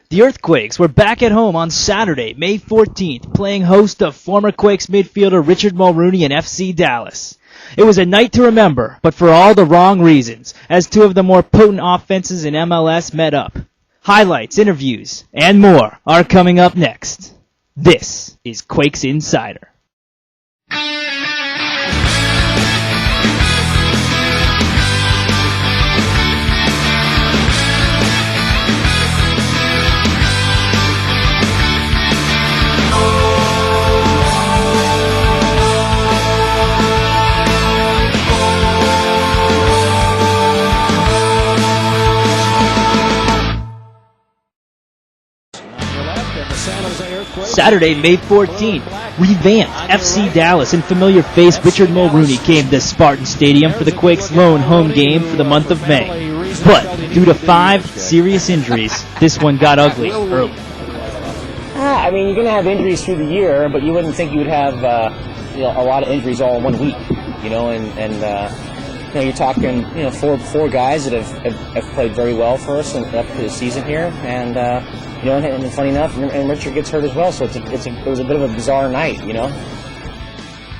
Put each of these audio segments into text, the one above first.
The Earthquakes were back at home on Saturday, May 14th, playing host to former Quakes midfielder Richard Mulrooney and FC Dallas. It was a night to remember, but for all the wrong reasons, as two of the more potent offenses in MLS met up. Highlights, interviews, and more are coming up next. This is Quakes Insider. Saturday, May 14th, revamped FC Dallas and familiar face Richard Mulrooney came to Spartan Stadium for the Quakes' lone home game for the month of May. But due to 5 serious injuries, this one got ugly early. I mean, you're going to have injuries through the year, but you wouldn't think you would have a lot of injuries all in 1 week. You're talking four guys that have played very well for us up to the season here, and funny enough, and Richard gets hurt as well, so it was a bit of a bizarre night,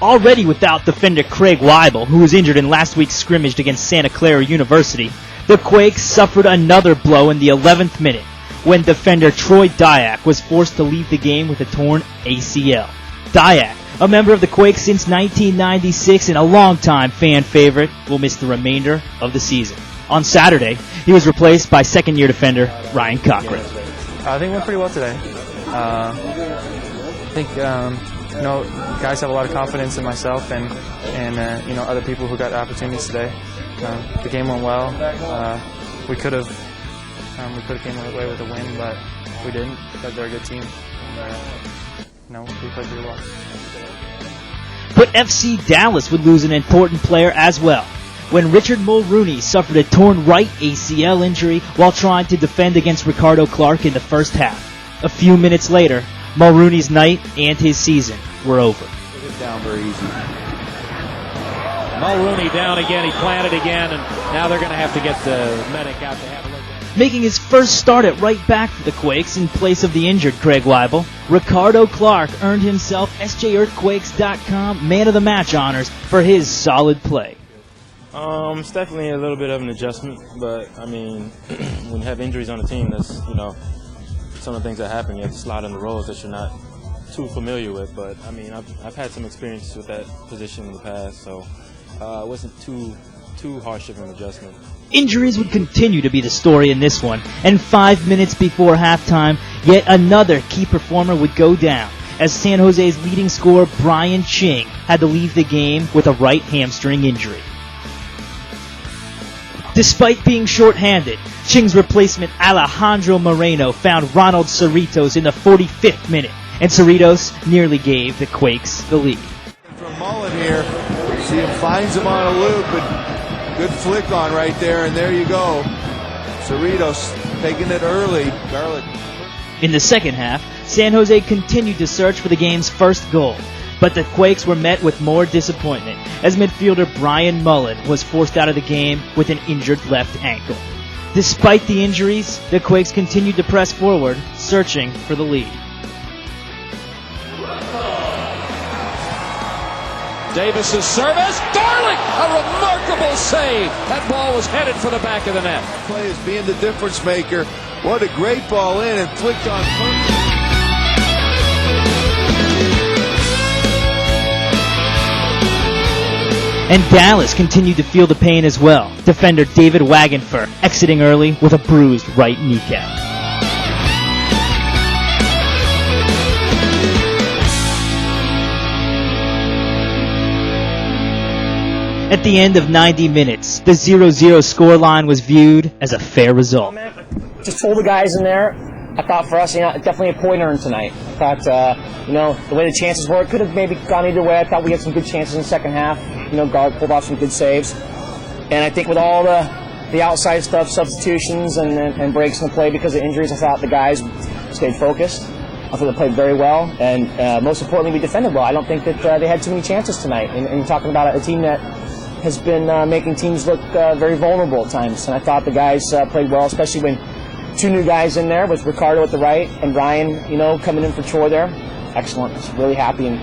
Already without defender Craig Weibel, who was injured in last week's scrimmage against Santa Clara University, the Quakes suffered another blow in the 11th minute when defender Troy Dyack was forced to leave the game with a torn ACL. Dyack, a member of the Quakes since 1996 and a longtime fan favorite, will miss the remainder of the season. On Saturday, he was replaced by second-year defender Ryan Cochran. I think it went pretty well today. I think guys have a lot of confidence in myself and other people who got opportunities today. The game went well. We could have came away with a win, but we didn't. But they're a good team. And, we played pretty well. But FC Dallas would lose an important player as well, when Richard Mulrooney suffered a torn right ACL injury while trying to defend against Ricardo Clark in the first half. A few minutes later, Mulrooney's night and his season were over. Down very easy. Mulrooney down again. He planted again, and now they're going to have to get the medic out to have a look at it. Making his first start at right back for the Quakes in place of the injured Craig Weibel, Ricardo Clark earned himself SJEarthquakes.com Man of the Match honors for his solid play. It's definitely a little bit of an adjustment, but I mean, when you have injuries on the team, that's some of the things that happen. You have to slide in the roles that you're not too familiar with. But I mean, I've had some experience with that position in the past, so it wasn't too harsh of an adjustment. Injuries would continue to be the story in this one, and 5 minutes before halftime, yet another key performer would go down, as San Jose's leading scorer Brian Ching had to leave the game with a right hamstring injury. Despite being short-handed, Ching's replacement Alejandro Moreno found Ronald Cerritos in the 45th minute, and Cerritos nearly gave the Quakes the lead. From Mullen here, see him finds him on a loop, and good flick on right there, and there you go. Cerritos taking it early. Garlic. In the second half, San Jose continued to search for the game's first goal, but the Quakes were met with more disappointment as midfielder Brian Mullen was forced out of the game with an injured left ankle. Despite the injuries, the Quakes continued to press forward, searching for the lead. Davis's service. Darling! A remarkable save. That ball was headed for the back of the net. Play as being the difference maker. What a great ball in and flicked on first. And Dallas continued to feel the pain as well. Defender David Wagenfer exiting early with a bruised right kneecap. At the end of 90 minutes, the 0-0 scoreline was viewed as a fair result. Just told the guys in there, I thought for us, definitely a point earned tonight. I thought, the way the chances were, it could have maybe gone either way. I thought we had some good chances in the second half. Guard pulled off some good saves. And I think with all the outside stuff, substitutions and breaks in the play because of injuries, I thought the guys stayed focused. I thought they played very well. And most importantly, we defended well. I don't think that they had too many chances tonight. And you're talking about a team that has been making teams look very vulnerable at times. And I thought the guys played well, especially when 2 new guys in there with Ricardo at the right and Ryan, you know, coming in for Troy there. Excellent. Just really happy. And,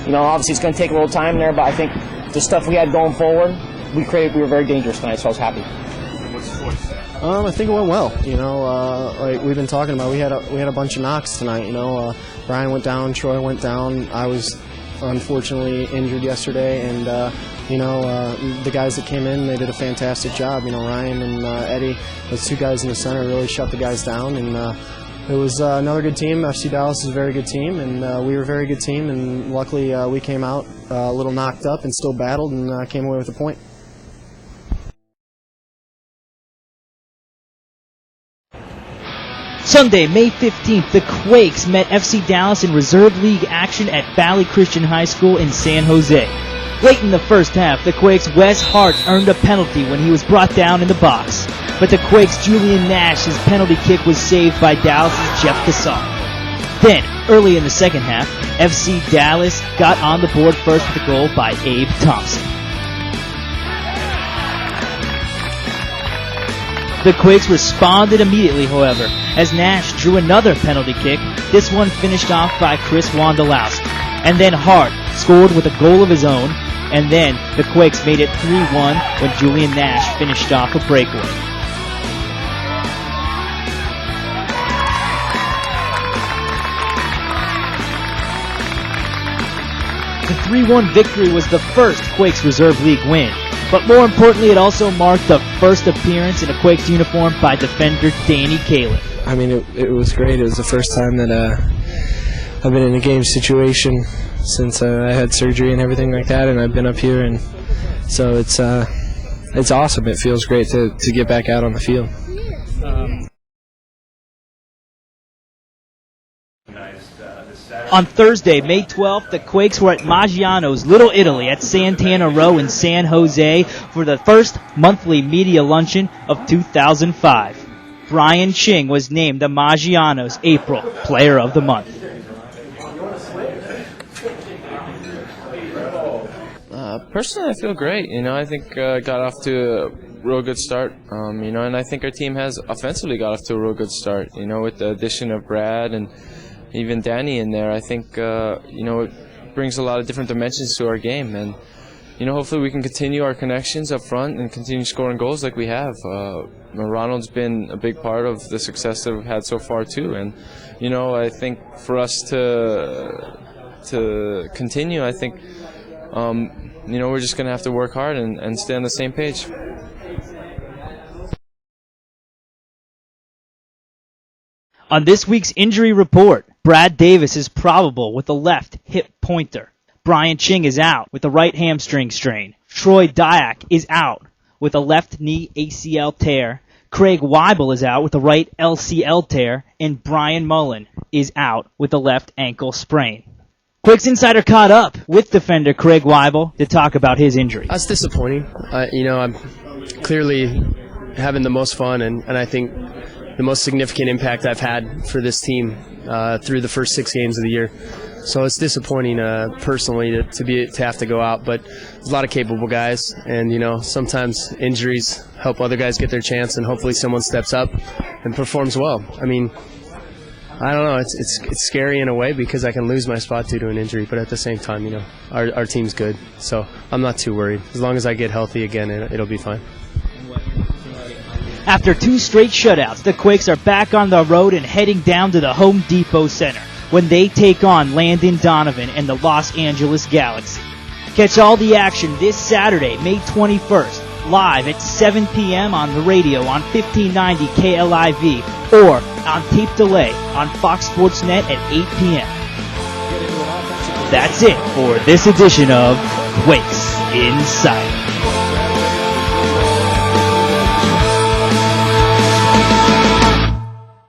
you know, obviously it's going to take a little time there, but I think the stuff we had going forward, we were very dangerous tonight, so I was happy. I think it went well. You know, like we've been talking about, we had a bunch of knocks tonight. You know, Brian went down, Troy went down. I was unfortunately injured yesterday, and you know, the guys that came in, they did a fantastic job. You know, Ryan and Eddie, those 2 guys in the center, really shut the guys down, and it was another good team. FC Dallas is a very good team, and we were a very good team, and luckily we came out a little knocked up and still battled and came away with a point. Sunday, May 15th, the Quakes met FC Dallas in Reserve League action at Valley Christian High School in San Jose. Late in the first half, the Quakes' Wes Hart earned a penalty when he was brought down in the box. But the Quakes' Julian Nash's penalty kick was saved by Dallas' Jeff Cassar. Then, early in the second half, FC Dallas got on the board first with a goal by Abe Thompson. The Quakes responded immediately, however, as Nash drew another penalty kick, this one finished off by Chris Wondolowski. And then Hart scored with a goal of his own, and then the Quakes made it 3-1 when Julian Nash finished off a breakaway. The 3-1 victory was the first Quakes Reserve League win. But more importantly, it also marked the first appearance in a Quakes uniform by defender Danny Califf. I mean, it was great. It was the first time that I've been in a game situation since I had surgery and everything like that, and I've been up here, and so it's awesome. It feels great to get back out on the field. On Thursday, May 12th, the Quakes were at Maggiano's Little Italy at Santana Row in San Jose for the first monthly media luncheon of 2005. Brian Ching was named the Maggiano's April Player of the Month. Personally, I feel great. You know, I think got off to a real good start. You know, and I think our team has offensively got off to a real good start. You know, with the addition of Brad and even Danny in there, I think you know, it brings a lot of different dimensions to our game, and you know, hopefully we can continue our connections up front and continue scoring goals like we have. Ronald's been a big part of the success that we've had so far too, and you know, I think for us to continue, I think you know, we're just going to have to work hard and stay on the same page. On this week's injury report, Brad Davis is probable with a left hip pointer. Brian Ching is out with a right hamstring strain. Troy Dyack is out with a left knee ACL tear. Craig Weibel is out with a right LCL tear. And Brian Mullen is out with a left ankle sprain. Quakes Insider caught up with defender Craig Weibel to talk about his injury. That's disappointing. You know, I'm clearly having the most fun, and I think the most significant impact I've had for this team through the first 6 games of the year. So it's disappointing personally to have to go out, but there's a lot of capable guys, and you know, sometimes injuries help other guys get their chance, and hopefully someone steps up and performs well. I mean, I don't know, it's scary in a way because I can lose my spot due to an injury, but at the same time, you know, our team's good, so I'm not too worried. As long as I get healthy again, it'll be fine. After 2 straight shutouts, the Quakes are back on the road and heading down to the Home Depot Center when they take on Landon Donovan and the Los Angeles Galaxy. Catch all the action this Saturday, May 21st, live at 7 p.m. on the radio on 1590 KLIV or on tape delay on Fox Sports Net at 8 p.m. That's it for this edition of Quakes Insider.